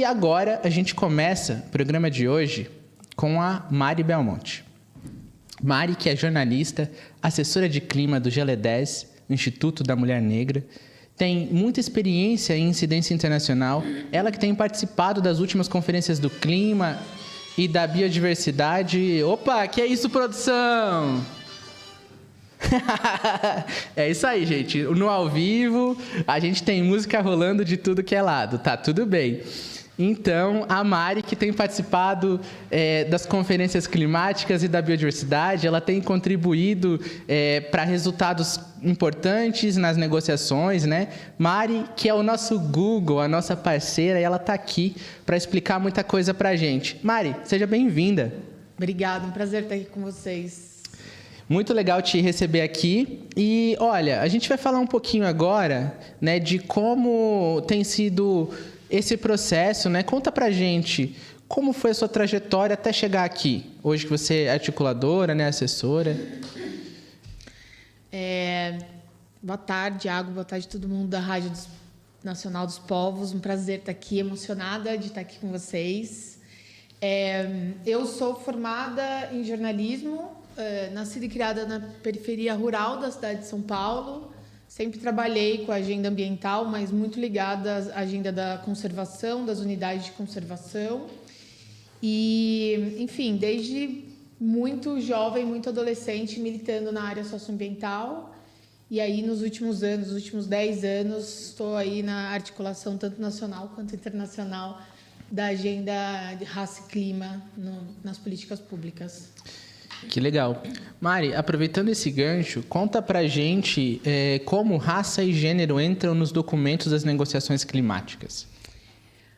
agora a gente começa o programa de hoje com a Mari Belmonte. Mari, que é jornalista, assessora de clima do GLE10, Instituto da Mulher Negra, tem muita experiência em incidência internacional. Ela que tem participado das últimas conferências do clima e da biodiversidade. Opa, que é isso, produção? É isso aí, gente. No ao vivo, a gente tem música rolando de tudo que é lado. Tá tudo bem. Então, a Mari, que tem participado das conferências climáticas e da biodiversidade, ela tem contribuído para resultados importantes nas negociações, né? Mari, que é o nosso Google, a nossa parceira, e ela está aqui para explicar muita coisa para a gente. Mari, seja bem-vinda. Obrigada, um prazer estar aqui com vocês. Muito legal te receber aqui. E, olha, a gente vai falar um pouquinho agora, né, de como tem sido esse processo, né? Conta pra gente como foi a sua trajetória até chegar aqui. Hoje que você é articuladora, né, assessora. Boa tarde, Iago. Boa tarde a todo mundo da Rádio Nacional dos Povos. Um prazer estar aqui, emocionada de estar aqui com vocês. Eu sou formada em jornalismo, nascida e criada na periferia rural da cidade de São Paulo. Sempre trabalhei com a agenda ambiental, mas muito ligada à agenda da conservação, das unidades de conservação. E, enfim, desde muito jovem, muito adolescente, militando na área socioambiental. E aí, nos últimos anos, nos últimos 10 anos, estou aí na articulação tanto nacional quanto internacional da agenda de raça e clima nas políticas públicas. Que legal. Mari, aproveitando esse gancho, conta pra gente como raça e gênero entram nos documentos das negociações climáticas.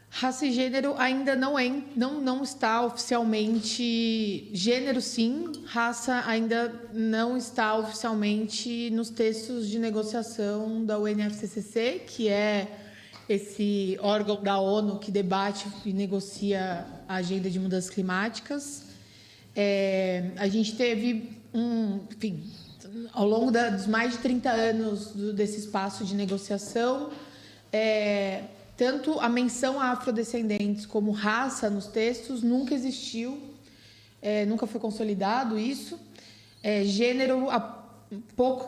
Raça e gênero ainda não está oficialmente... Gênero, sim. Raça ainda não está oficialmente nos textos de negociação da UNFCCC, que é esse órgão da ONU que debate e negocia a agenda de mudanças climáticas. A gente teve, enfim, ao longo dos mais de 30 anos desse espaço de negociação, tanto a menção a afrodescendentes como raça nos textos nunca existiu, nunca foi consolidado isso. Gênero há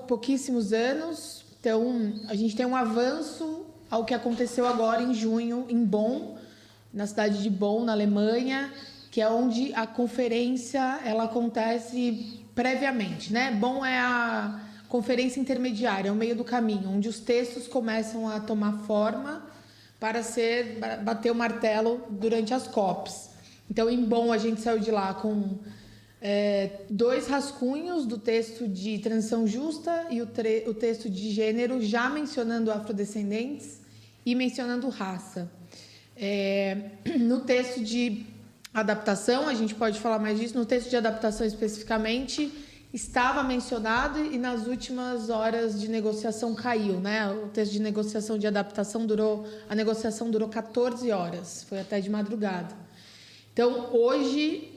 pouquíssimos anos, então a gente tem um avanço ao que aconteceu agora em junho em Bonn, na cidade de Bonn, na Alemanha, que é onde a conferência ela acontece previamente, né? Bonn é a conferência intermediária, é o meio do caminho, onde os textos começam a tomar forma para bater o martelo durante as COPs. Então, em Bonn, a gente saiu de lá com 2 rascunhos do texto de transição justa e o texto de gênero, já mencionando afrodescendentes e mencionando raça. No texto de adaptação, a gente pode falar mais disso, no texto de adaptação especificamente, estava mencionado e nas últimas horas de negociação caiu, né? O texto de negociação de adaptação a negociação durou 14 horas, foi até de madrugada. Então, hoje,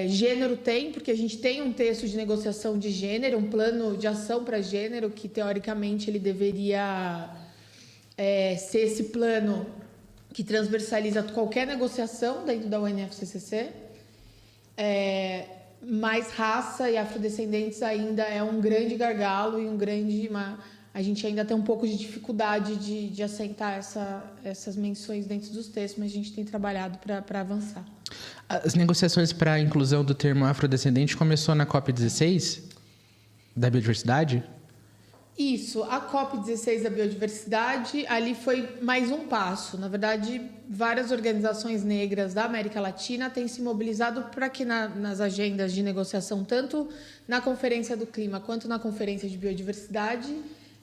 gênero tem, porque a gente tem um texto de negociação de gênero, um plano de ação para gênero, que teoricamente ele deveria ser esse plano que transversaliza qualquer negociação dentro da UNFCCC, mas raça e afrodescendentes ainda é um grande gargalo e a gente ainda tem um pouco de dificuldade de assentar essas menções dentro dos textos, mas a gente tem trabalhado para avançar. As negociações para a inclusão do termo afrodescendente começou na COP16 da biodiversidade? Isso, a COP16 da biodiversidade, ali foi mais um passo. Na verdade, várias organizações negras da América Latina têm se mobilizado para que nas agendas de negociação, tanto na Conferência do Clima quanto na Conferência de Biodiversidade,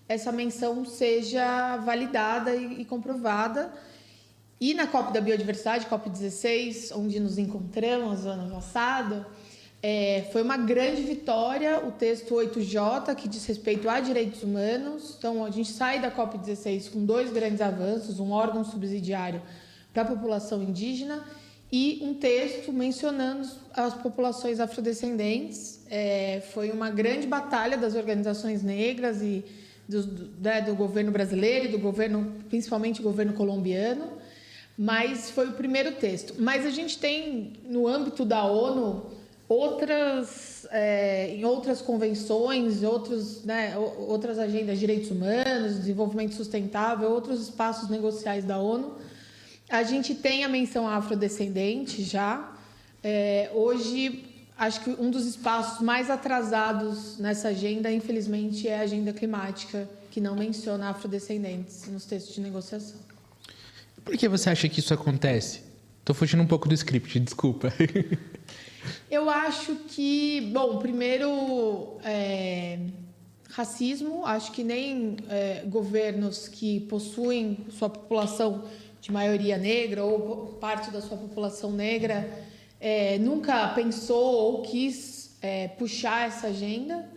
essa menção seja validada e comprovada. E na COP da biodiversidade, COP16, onde nos encontramos no ano passado, foi uma grande vitória o texto 8J, que diz respeito a direitos humanos. Então, a gente sai da COP16 com 2 grandes avanços, um órgão subsidiário para a população indígena e um texto mencionando as populações afrodescendentes. Foi uma grande batalha das organizações negras e do governo brasileiro e do governo, principalmente o governo colombiano, Mas foi o primeiro texto. Mas a gente tem, no âmbito da ONU, em outras convenções, outras agendas de direitos humanos, desenvolvimento sustentável, outros espaços negociais da ONU. A gente tem a menção afrodescendente já. Hoje, acho que um dos espaços mais atrasados nessa agenda, infelizmente, é a agenda climática, que não menciona afrodescendentes nos textos de negociação. Por que você acha que isso acontece? Tô fugindo um pouco do script, desculpa. Eu acho que, bom, primeiro, racismo. Acho que nem governos que possuem sua população de maioria negra ou parte da sua população negra nunca pensou ou quis puxar essa agenda.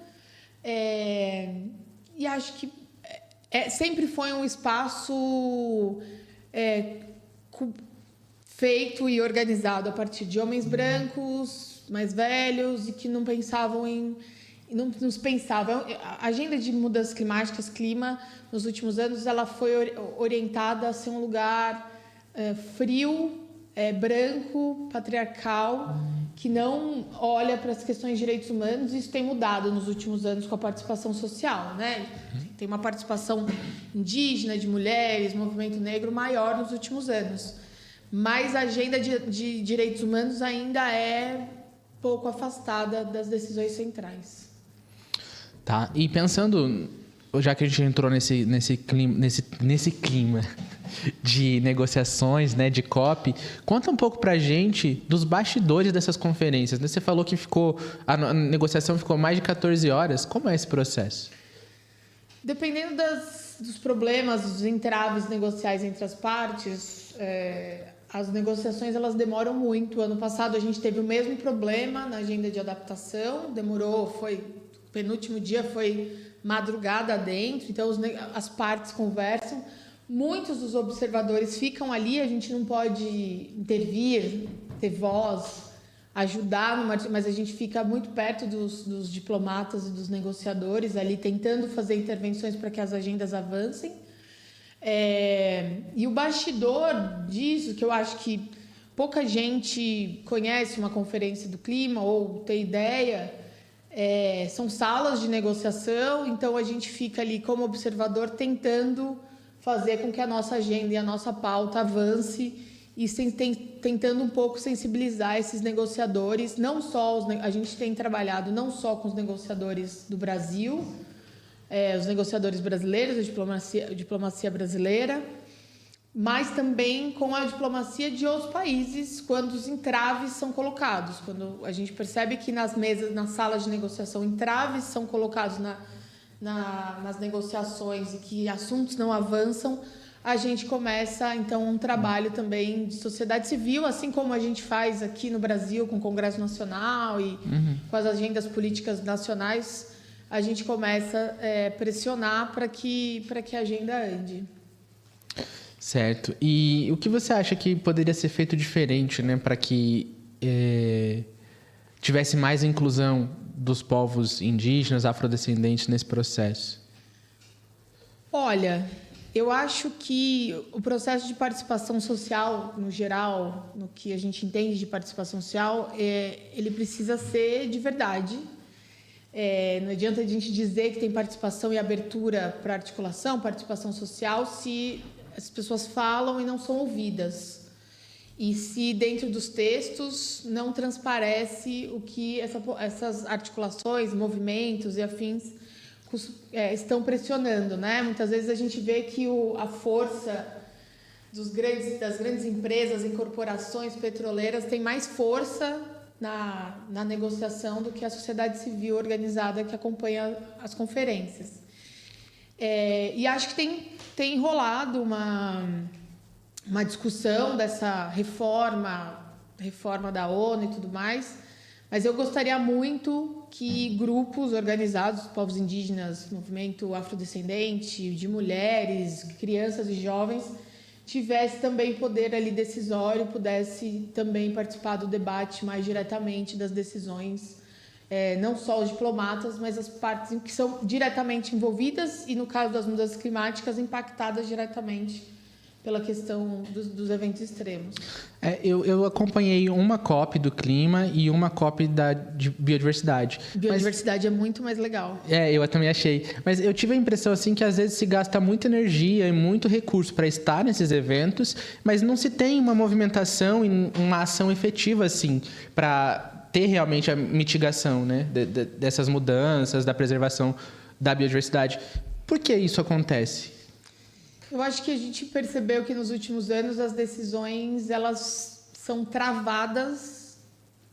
E acho que sempre foi um espaço feito e organizado a partir de homens brancos, mais velhos, e que não pensavam não nos pensavam. A agenda de mudanças climáticas, clima, nos últimos anos, ela foi orientada a ser um lugar frio, branco, patriarcal, que não olha para as questões de direitos humanos. Isso tem mudado nos últimos anos com a participação social, né? Tem uma participação indígena, de mulheres, movimento negro maior nos últimos anos. Mas a agenda de direitos humanos ainda é pouco afastada das decisões centrais. Tá, e pensando, já que a gente entrou nesse clima de negociações, né, de COP, conta um pouco pra gente dos bastidores dessas conferências. Você falou que a negociação ficou mais de 14 horas. Como é esse processo? Dependendo dos problemas, dos entraves negociais entre as partes, as negociações elas demoram muito. Ano passado a gente teve o mesmo problema na agenda de adaptação, o penúltimo dia foi madrugada dentro, então as partes conversam. Muitos dos observadores ficam ali, a gente não pode intervir, ter voz, ajudar, mas a gente fica muito perto dos diplomatas e dos negociadores ali, tentando fazer intervenções para que as agendas avancem. E o bastidor disso, que eu acho que pouca gente conhece uma conferência do clima ou tem ideia, são salas de negociação, então a gente fica ali como observador tentando fazer com que a nossa agenda e a nossa pauta avance e tentando um pouco sensibilizar esses negociadores. Não só a gente tem trabalhado não só com os negociadores do Brasil, os negociadores brasileiros, a diplomacia brasileira, mas também com a diplomacia de outros países, quando os entraves são colocados. Quando a gente percebe que nas salas de negociação, entraves são colocados nas negociações e que assuntos não avançam, a gente começa, então, um trabalho também de sociedade civil, assim como a gente faz aqui no Brasil com o Congresso Nacional e com as agendas políticas nacionais. A gente começa a pressionar para que a agenda ande. Certo. E o que você acha que poderia ser feito diferente, né, para que tivesse mais inclusão dos povos indígenas, afrodescendentes nesse processo? Olha, eu acho que o processo de participação social, no geral, no que a gente entende de participação social, ele precisa ser de verdade. Não adianta a gente dizer que tem participação e abertura para articulação, participação social, se as pessoas falam e não são ouvidas. E se dentro dos textos não transparece o que essas articulações, movimentos e afins estão pressionando, né? Muitas vezes a gente vê que a força das grandes empresas e corporações petroleiras tem mais força na negociação do que a sociedade civil organizada que acompanha as conferências. E acho que tem rolado uma discussão dessa reforma da ONU e tudo mais, mas eu gostaria muito que grupos organizados, povos indígenas, movimento afrodescendente, de mulheres, crianças e jovens, tivesse também poder ali decisório, pudesse também participar do debate mais diretamente das decisões, não só os diplomatas, mas as partes que são diretamente envolvidas e, no caso das mudanças climáticas, impactadas diretamente pela questão dos eventos extremos. Eu acompanhei uma COP do clima e uma COP de biodiversidade. Biodiversidade é muito mais legal. Eu também achei. Mas eu tive a impressão assim que às vezes se gasta muita energia e muito recurso para estar nesses eventos, mas não se tem uma movimentação e uma ação efetiva assim para ter realmente a mitigação, né, dessas mudanças, da preservação da biodiversidade. Por que isso acontece? Eu acho que a gente percebeu que nos últimos anos as decisões elas são travadas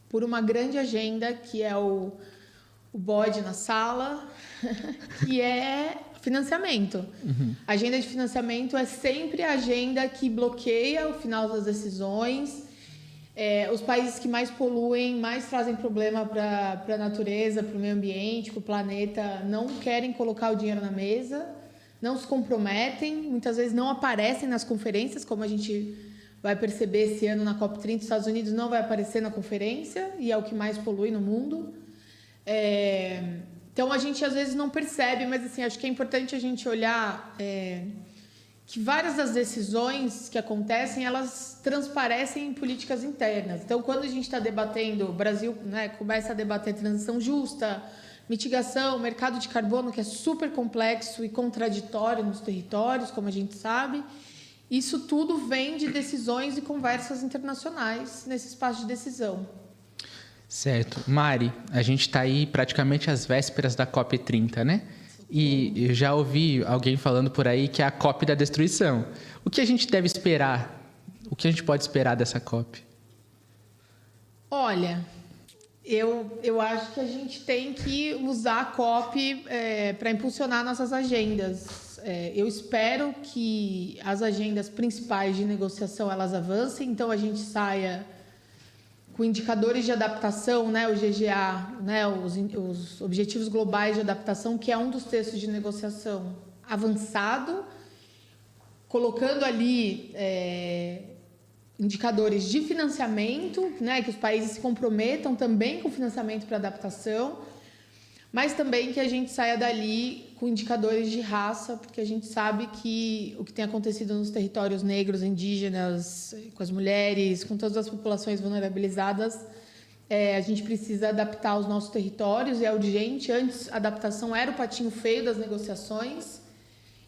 por uma grande agenda que é o bode na sala, que é financiamento. Uhum. A agenda de financiamento é sempre a agenda que bloqueia o final das decisões. Os países que mais poluem, mais trazem problema para a natureza, para o meio ambiente, para o planeta, não querem colocar o dinheiro na mesa, não se comprometem, muitas vezes não aparecem nas conferências, como a gente vai perceber esse ano na COP30, os Estados Unidos não vai aparecer na conferência, e é o que mais polui no mundo. Então, a gente às vezes não percebe, mas assim, acho que é importante a gente olhar que várias das decisões que acontecem, elas transparecem em políticas internas. Então, quando a gente está debatendo, o Brasil, né, começa a debater transição justa, mitigação, mercado de carbono, que é super complexo e contraditório nos territórios, como a gente sabe. Isso tudo vem de decisões e conversas internacionais nesse espaço de decisão. Certo. Mari, a gente está aí praticamente às vésperas da COP30, né? E eu já ouvi alguém falando por aí que é a COP da destruição. O que a gente deve esperar? O que a gente pode esperar dessa COP? Olha, eu acho que a gente tem que usar a COP para impulsionar nossas agendas. Eu espero que as agendas principais de negociação elas avancem, então a gente saia com indicadores de adaptação, né, o GGA, né, os Objetivos Globais de Adaptação, que é um dos textos de negociação avançado, colocando ali indicadores de financiamento, né, que os países se comprometam também com financiamento para adaptação, mas também que a gente saia dali com indicadores de raça, porque a gente sabe que o que tem acontecido nos territórios negros, indígenas, com as mulheres, com todas as populações vulnerabilizadas, a gente precisa adaptar os nossos territórios, e é urgente. Antes, a adaptação era o patinho feio das negociações,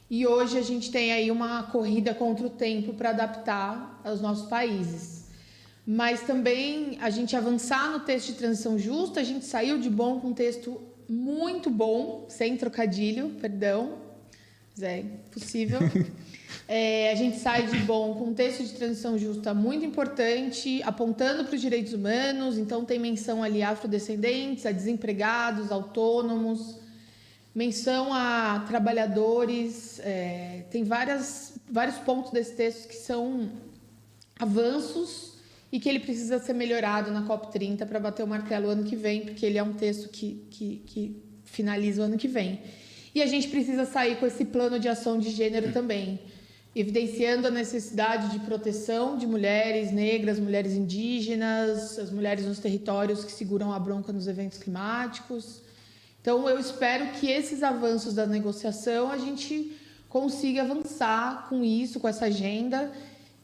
e hoje a gente tem aí uma corrida contra o tempo para adaptar aos nossos países. Mas também a gente avançar no texto de transição justa, a gente saiu de bom com um texto muito bom, sem trocadilho, perdão, é possível. A gente sai de bom com um texto de transição justa muito importante, apontando para os direitos humanos, então tem menção ali a afrodescendentes, a desempregados, autônomos, menção a trabalhadores, tem vários pontos desse texto que são avanços e que ele precisa ser melhorado na COP30 para bater o martelo ano que vem, porque ele é um texto que finaliza o ano que vem. E a gente precisa sair com esse plano de ação de gênero também, evidenciando a necessidade de proteção de mulheres negras, mulheres indígenas, as mulheres nos territórios que seguram a bronca nos eventos climáticos. Então, eu espero que esses avanços da negociação a gente consiga avançar com isso, com essa agenda,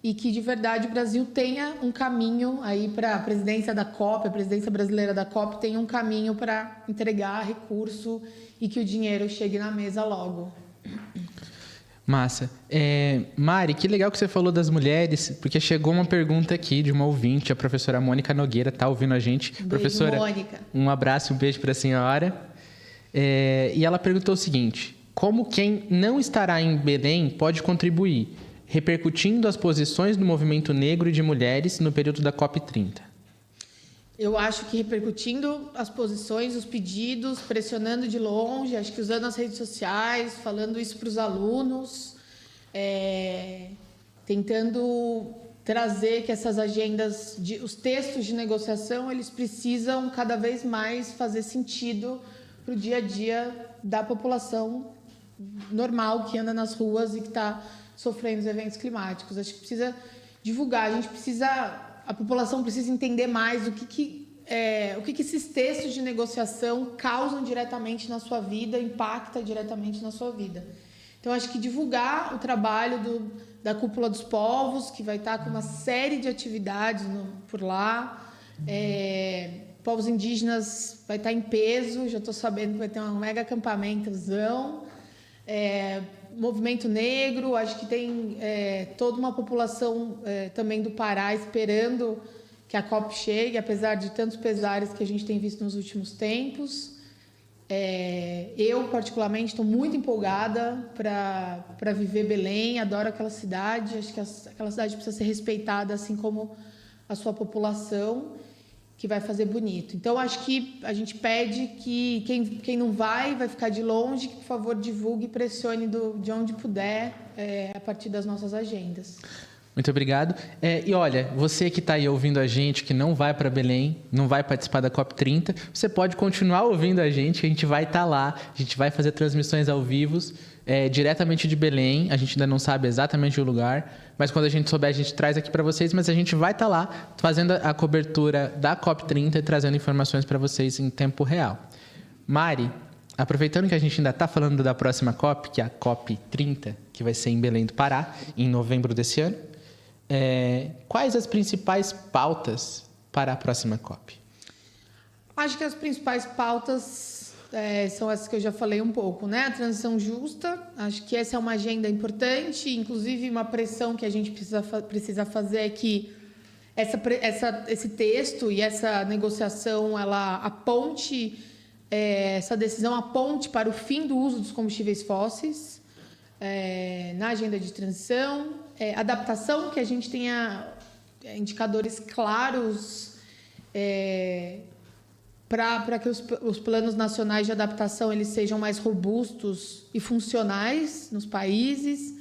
e que, de verdade, o Brasil tenha um caminho aí para a presidência da COP, a presidência brasileira da COP tenha um caminho para entregar recurso e que o dinheiro chegue na mesa logo. Massa. Mari, que legal que você falou das mulheres, porque chegou uma pergunta aqui de uma ouvinte, a professora Mônica Nogueira está ouvindo a gente. Beijo, professora, Mônica. Um abraço, um beijo para a senhora. E ela perguntou o seguinte: como quem não estará em Belém pode contribuir, repercutindo as posições do movimento negro e de mulheres no período da COP30? Eu acho que repercutindo as posições, os pedidos, pressionando de longe, acho que usando as redes sociais, falando isso para os alunos, tentando trazer que essas agendas, os textos de negociação, eles precisam cada vez mais fazer sentido para o dia a dia da população normal que anda nas ruas e que está sofrendo os eventos climáticos. Acho que precisa divulgar, a população precisa entender mais o que esses textos de negociação causam diretamente na sua vida, impacta diretamente na sua vida. Então, acho que divulgar o trabalho da Cúpula dos Povos, que vai estar com uma série de atividades por lá. Povos indígenas vai estar em peso, já estou sabendo que vai ter um mega acampamentozão. Movimento negro, acho que tem toda uma população também do Pará esperando que a COP chegue, apesar de tantos pesares que a gente tem visto nos últimos tempos. Eu, particularmente, estou muito empolgada para viver Belém, adoro aquela cidade, acho que aquela cidade precisa ser respeitada, assim como a sua população, que vai fazer bonito. Então, acho que a gente pede que quem não vai ficar de longe, que, por favor, divulgue e pressione de onde puder, a partir das nossas agendas. Muito obrigado. E olha, você que está aí ouvindo a gente, que não vai para Belém, não vai participar da COP30, você pode continuar ouvindo a gente vai estar lá, a gente vai fazer transmissões ao vivo, diretamente de Belém, a gente ainda não sabe exatamente o lugar, mas quando a gente souber, a gente traz aqui para vocês, mas a gente vai estar lá fazendo a cobertura da COP30 e trazendo informações para vocês em tempo real. Mari, aproveitando que a gente ainda está falando da próxima COP, que é a COP30, que vai ser em Belém do Pará, em novembro desse ano, quais as principais pautas para a próxima COP? Acho que as principais pautas são essas que eu já falei um pouco, né? A transição justa, acho que essa é uma agenda importante, inclusive uma pressão que a gente precisa fazer é que esse texto e essa negociação, ela aponte, essa decisão aponte para o fim do uso dos combustíveis fósseis na agenda de transição, adaptação, que a gente tenha indicadores claros para que os planos nacionais de adaptação eles sejam mais robustos e funcionais nos países.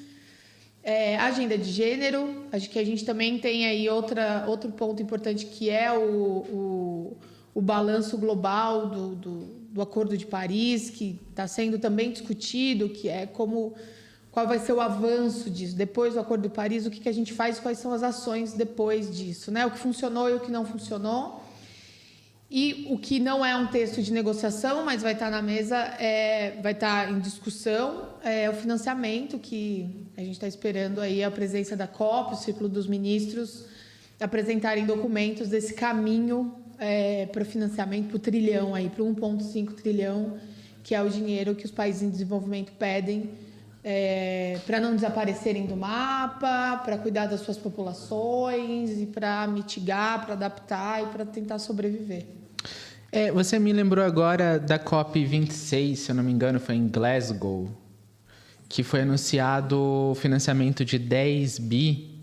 Agenda de gênero, acho que a gente também tem aí outro ponto importante, que é o balanço global do Acordo de Paris, que está sendo também discutido, que é qual vai ser o avanço disso. Depois do Acordo de Paris, o que a gente faz, quais são as ações depois disso, né? O que funcionou e o que não funcionou. E o que não é um texto de negociação, mas vai estar na mesa, vai estar em discussão, é o financiamento, que a gente está esperando aí a presença da COP, o Círculo dos Ministros, apresentarem documentos desse caminho para o financiamento, para o trilhão, para 1,5 trilhão, que é o dinheiro que os países em desenvolvimento pedem para não desaparecerem do mapa, para cuidar das suas populações e para mitigar, para adaptar e para tentar sobreviver. Você me lembrou agora da COP26, se eu não me engano, foi em Glasgow, que foi anunciado o financiamento de 10 bi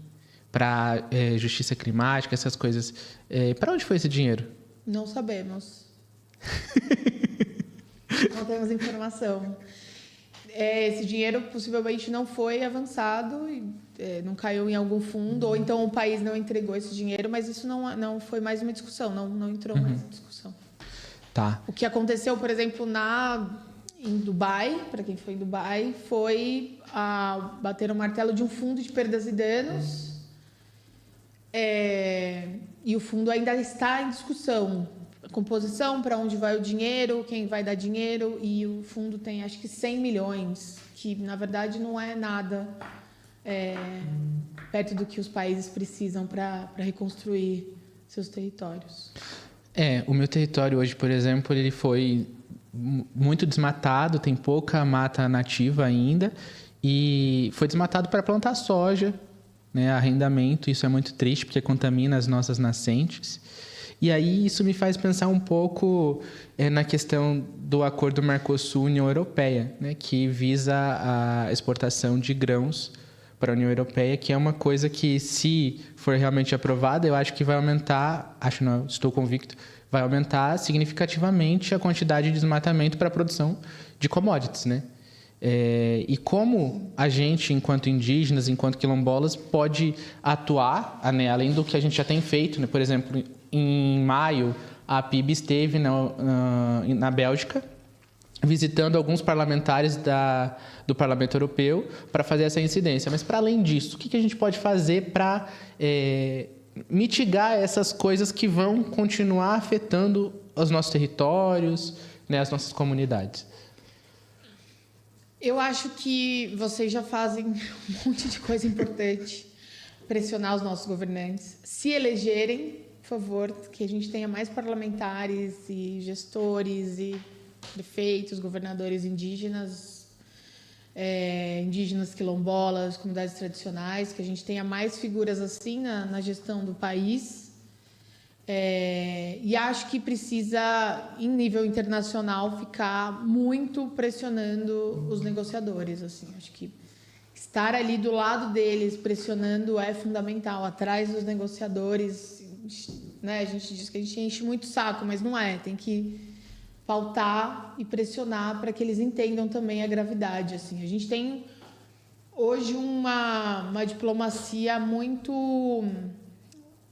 para justiça climática, essas coisas. Para onde foi esse dinheiro? Não sabemos. Não temos informação. Esse dinheiro possivelmente não foi avançado, não caiu em algum fundo, ou então o país não entregou esse dinheiro, mas isso não foi mais uma discussão, não entrou mais em discussão. Tá. O que aconteceu, por exemplo, em Dubai, para quem foi em Dubai, foi bater o martelo de um fundo de perdas e danos, e o fundo ainda está em discussão. A composição, para onde vai o dinheiro, quem vai dar dinheiro, e o fundo tem acho que 100 milhões, que na verdade não é nada perto do que os países precisam para reconstruir seus territórios. O meu território hoje, por exemplo, ele foi muito desmatado, tem pouca mata nativa ainda, e foi desmatado para plantar soja, né, arrendamento. Isso é muito triste, porque contamina as nossas nascentes. E aí isso me faz pensar um pouco na questão do acordo Mercosul-União Europeia, né, que visa a exportação de grãos para a União Europeia, que é uma coisa que, se for realmente aprovada, eu acho que vai aumentar, estou convicto, vai aumentar significativamente a quantidade de desmatamento para a produção de commodities, né? E como a gente, enquanto indígenas, enquanto quilombolas, pode atuar, né, além do que a gente já tem feito, né? Por exemplo, em maio, a PIB esteve na Bélgica, visitando alguns parlamentares do Parlamento Europeu para fazer essa incidência. Mas, para além disso, o que a gente pode fazer para mitigar essas coisas que vão continuar afetando os nossos territórios, né, as nossas comunidades? Eu acho que vocês já fazem um monte de coisa importante. Pressionar os nossos governantes. Se elegerem, por favor, que a gente tenha mais parlamentares e gestores e prefeitos, governadores indígenas, indígenas quilombolas, comunidades tradicionais, que a gente tenha mais figuras assim na gestão do país. E acho que precisa, em nível internacional, ficar muito pressionando os negociadores. Assim. Acho que estar ali do lado deles, pressionando, é fundamental. Atrás dos negociadores, né? A gente diz que a gente enche muito o saco, mas não é. Tem que pautar e pressionar para que eles entendam também a gravidade. Assim. A gente tem hoje uma diplomacia muito...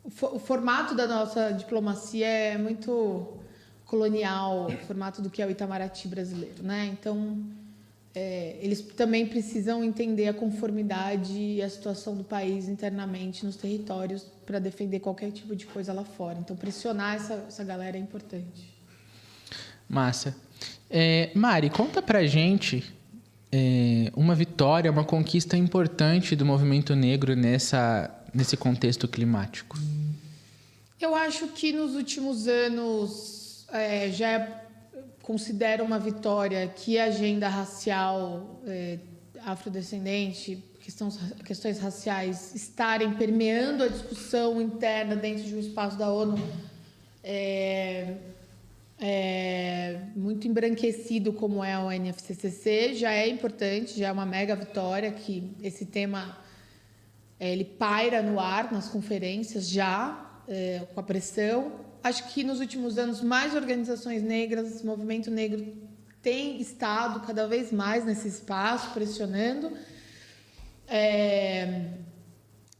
O formato da nossa diplomacia é muito colonial, o formato do que é o Itamaraty brasileiro, né? Então, eles também precisam entender a conformidade e a situação do país internamente nos territórios para defender qualquer tipo de coisa lá fora. Então, pressionar essa galera é importante. Massa. Mari, conta pra gente uma vitória, uma conquista importante do movimento negro nesse contexto climático. Eu acho que nos últimos anos considero uma vitória que a agenda racial afrodescendente, questões raciais estarem permeando a discussão interna dentro de um espaço da ONU muito embranquecido como é o NFCCC, já é importante, já é uma mega vitória que esse tema ele paira no ar nas conferências já, com a pressão. Acho que nos últimos anos mais organizações negras, o movimento negro tem estado cada vez mais nesse espaço, pressionando.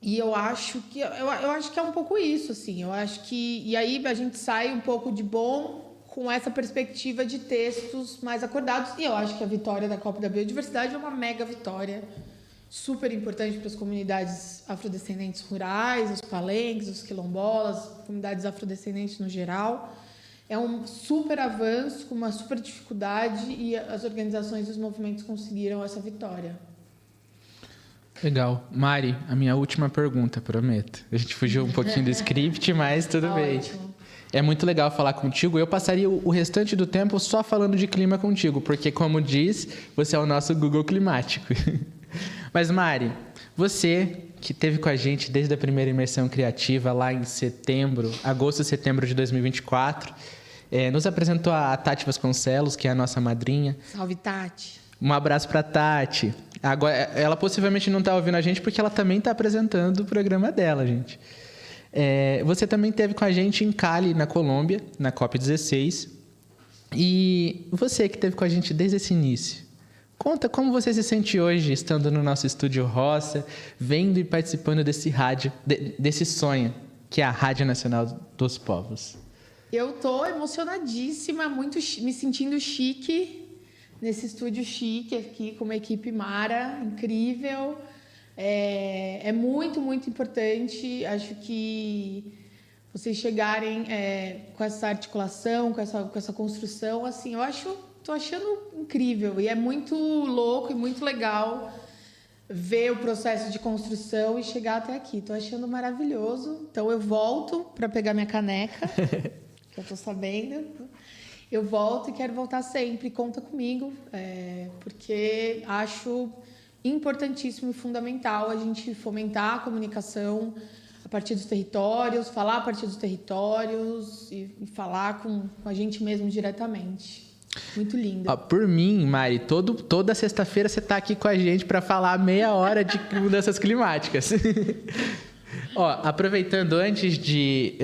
E eu acho que é um pouco isso, assim. Eu acho que e aí a gente sai um pouco de bom com essa perspectiva de textos mais acordados. E eu acho que a vitória da Copa da Biodiversidade é uma mega vitória, super importante para as comunidades afrodescendentes rurais, os palenques, os quilombolas, comunidades afrodescendentes no geral. É um super avanço, com uma super dificuldade, e as organizações e os movimentos conseguiram essa vitória. Legal. Mari, a minha última pergunta, prometo. A gente fugiu um pouquinho do script, mas tudo bem. Ótimo. É muito legal falar contigo. Eu passaria o restante do tempo só falando de clima contigo, porque, como diz, você é o nosso Google climático. Mas, Mari, você que esteve com a gente desde a primeira imersão criativa, lá em agosto, setembro de 2024, nos apresentou a Tati Vasconcelos, que é a nossa madrinha. Salve, Tati. Um abraço para Tati. Agora, ela possivelmente não está ouvindo a gente porque ela também está apresentando o programa dela, gente. Você também esteve com a gente em Cali, na Colômbia, na COP16. E você que esteve com a gente desde esse início, conta como você se sente hoje, estando no nosso estúdio Roça, vendo e participando desse rádio, desse sonho, que é a Rádio Nacional dos Povos. Eu tô emocionadíssima, me sentindo chique, nesse estúdio chique aqui, com uma equipe mara, incrível. É muito, muito importante. Acho que vocês chegarem com essa articulação, com essa construção, assim, tô achando incrível. E é muito louco e muito legal ver o processo de construção e chegar até aqui. Tô achando maravilhoso. Então eu volto para pegar minha caneca, que eu tô sabendo. Eu volto e quero voltar sempre. Conta comigo, porque acho importantíssimo e fundamental a gente fomentar a comunicação a partir dos territórios, falar a partir dos territórios e falar com a gente mesmo diretamente. Muito lindo. Por mim, Mari, toda sexta-feira você está aqui com a gente para falar meia hora de mudanças climáticas. Aproveitando, antes de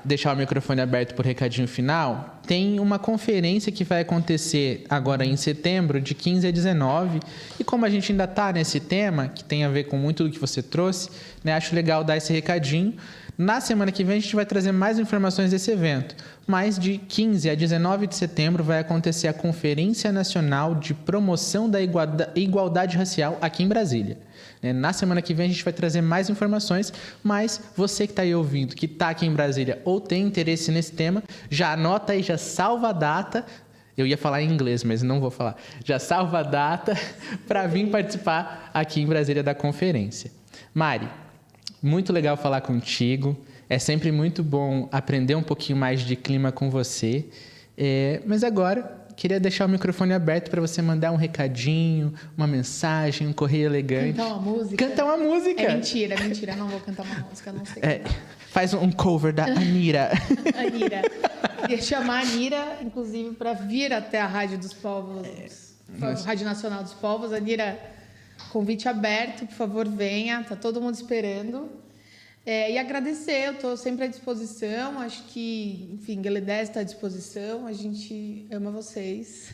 deixar o microfone aberto para o recadinho final, tem uma conferência que vai acontecer agora em setembro, de 15 a 19. E como a gente ainda está nesse tema, que tem a ver com muito do que você trouxe, né, acho legal dar esse recadinho. Na semana que vem a gente vai trazer mais informações desse evento. Mas de 15 a 19 de setembro vai acontecer a Conferência Nacional de Promoção da Igualdade Racial aqui em Brasília. Na semana que vem a gente vai trazer mais informações, mas você que está aí ouvindo, que está aqui em Brasília ou tem interesse nesse tema, já anota aí, já salva a data Eu ia falar em inglês, mas não vou falar. Já salva a data para vir participar aqui em Brasília da conferência. Mari, muito legal falar contigo. É sempre muito bom aprender um pouquinho mais de clima com você. Mas agora, queria deixar o microfone aberto para você mandar um recadinho, uma mensagem, um correio elegante. Cantar uma música? Cantar uma música. É mentira. Não vou cantar uma música, não sei. Faz um cover da Anira. Anira. Ia chamar a Anira, inclusive, para vir até a Rádio dos Povos, Rádio Nacional dos Povos. Anira, convite aberto, por favor, venha. Tá todo mundo esperando. E agradecer, eu estou sempre à disposição. Acho que, enfim, Gueledés está à disposição. A gente ama vocês.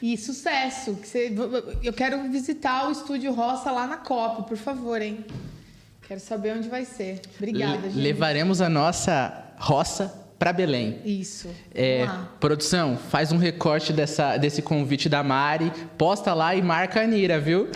E sucesso. Eu quero visitar o Estúdio Roça lá na Copa, por favor, hein? Quero saber onde vai ser. Obrigada, gente. Levaremos a nossa roça para Belém. Isso. Produção, faz um recorte desse convite da Mari, posta lá e marca a Anira, viu?